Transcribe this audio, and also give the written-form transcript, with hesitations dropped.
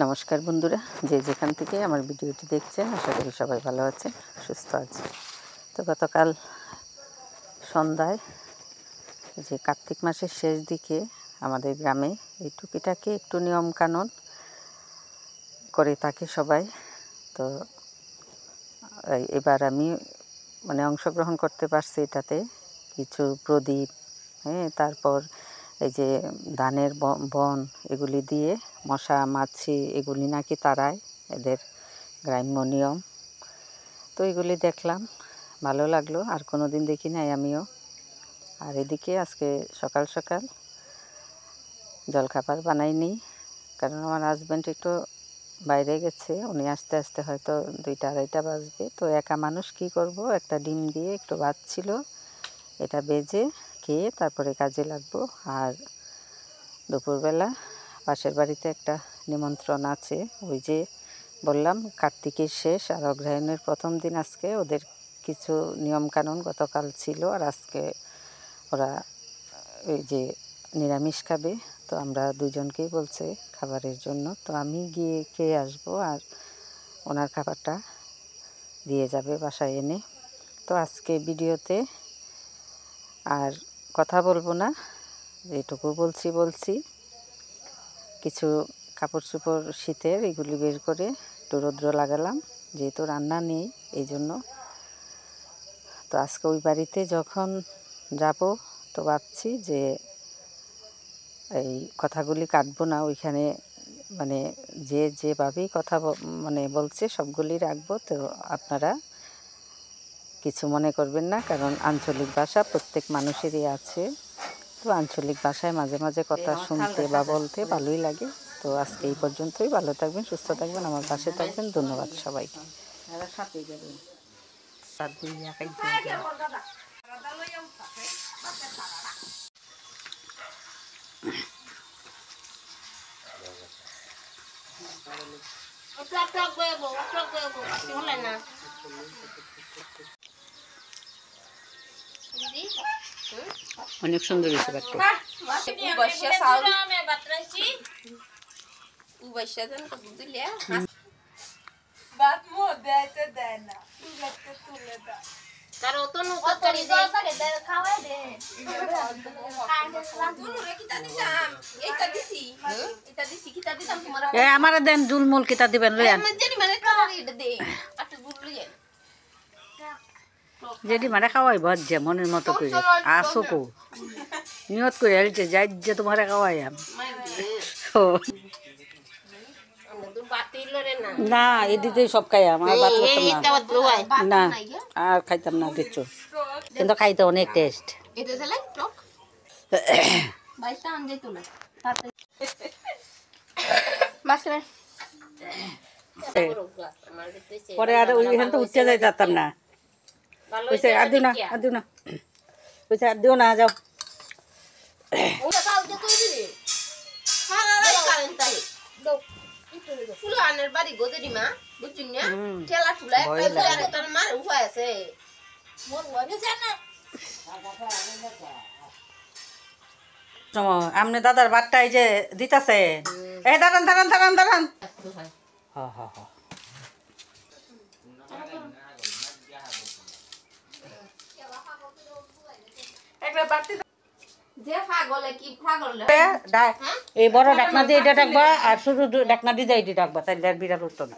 নমস্কার বন্ধুরা, যে যেখান থেকে আমার ভিডিওটি দেখছেন আশা করি সবাই ভালো আছেন, সুস্থ আছেন। তো গতকাল সন্ধ্যায় যে কার্তিক মাসের শেষ দিকে আমাদের গ্রামে এই টুকিটাকে একটু নিয়মকানুন করে থাকে সবাই। তো এবার আমি অংশগ্রহণ করতে পারছি এটাতে। কিছু প্রদীপ, তারপর এই যে ধানের বন এগুলি দিয়ে মশা মাছি এগুলি নাকি তাড়ায়, এদের গ্রাম্য নিয়ম। তো এগুলি দেখলাম, ভালো লাগলো, আর কোনো দিন দেখি নাই আমিও। আর এদিকে আজকে সকাল সকাল জলখাবার বানাইনি, কারণ আমার হাজব্যান্ড একটু বাইরে গেছে, উনি আস্তে আস্তে হয়তো 2টা-2:30 বাজবে। তো একা মানুষ কি করব, একটা ডিম দিয়ে একটু ভাত ছিল, এটা বেজে খেয়ে তারপরে কাজে লাগবো। আর দুপুরবেলা পাশের বাড়িতে একটা নিমন্ত্রণ আছে, ওই যে বললাম কার্তিকের শেষ আর অগ্রহায়ণের প্রথম দিন। আজকে ওদের কিছু নিয়মকানুন গতকাল ছিল, আর আজকে ওরা ওই যে নিরামিষ খাবে। তো আমরা দুজনকেই বলছে খাবারের জন্য, তো আমি গিয়ে খেয়ে আসবো, আর ওনার খাবারটা দিয়ে যাবে বাসায় এনে। তো আজকে ভিডিওতে আর কথা বলবো না, যেটুকু বলছি কিছু কাপড় চোপড় শীতের এগুলি বের করে একটু রৌদ্র লাগালাম, যেহেতু রান্না নেই এই জন্য। তো আজকে ওই বাড়িতে যখন যাব, তো ভাবছি যে এই কথাগুলি কাটবো না, ওইখানে যেভাবেই কথা বলছে সবগুলি রাখবো। তো আপনারা কিছু মনে করবেন না, কারণ আঞ্চলিক ভাষা প্রত্যেক মানুষেরই আছে। তো আঞ্চলিক ভাষায় মাঝে মাঝে কথা শুনতে বা বলতে ভালোই লাগে। তো আজকে এই পর্যন্তই। ভালো থাকবেন, সুস্থ থাকবেন, আমার পাশে থাকবেন। ধন্যবাদ সবাইকে। অনেক সুন্দর হয়েছে বাচ্চা। আমার দেন জুলমুল কিতা দিবেন লইয়া যেটি মানে খাওয়াই ভজ্জা মনের মতো করে আসো কো নিয়ত করে হেলছে যাই যে তোমার খাওয়াই না এদিকে সব খাই আমার না আর খাইতাম না কিছু, কিন্তু খাইতে অনেক টেস্ট। পরে আর ওইখান তো উঠতে যাই পারতাম না, আর দিও না আর দিও না যাও। আমনে দাদার বাটটা এই যে দিতাছে, এই দাঁড়ান দাঁড়ান দাঁড়ান দাঁড়ান। হ্যাঁ হ্যাঁ হ্যাঁ এই বড় ডাকনা দিয়ে এটা ডাকবা, আর শুধু ডাকনা দিয়ে এটা ডাকবা, তাইলে আর বিড়াল উঠতো না।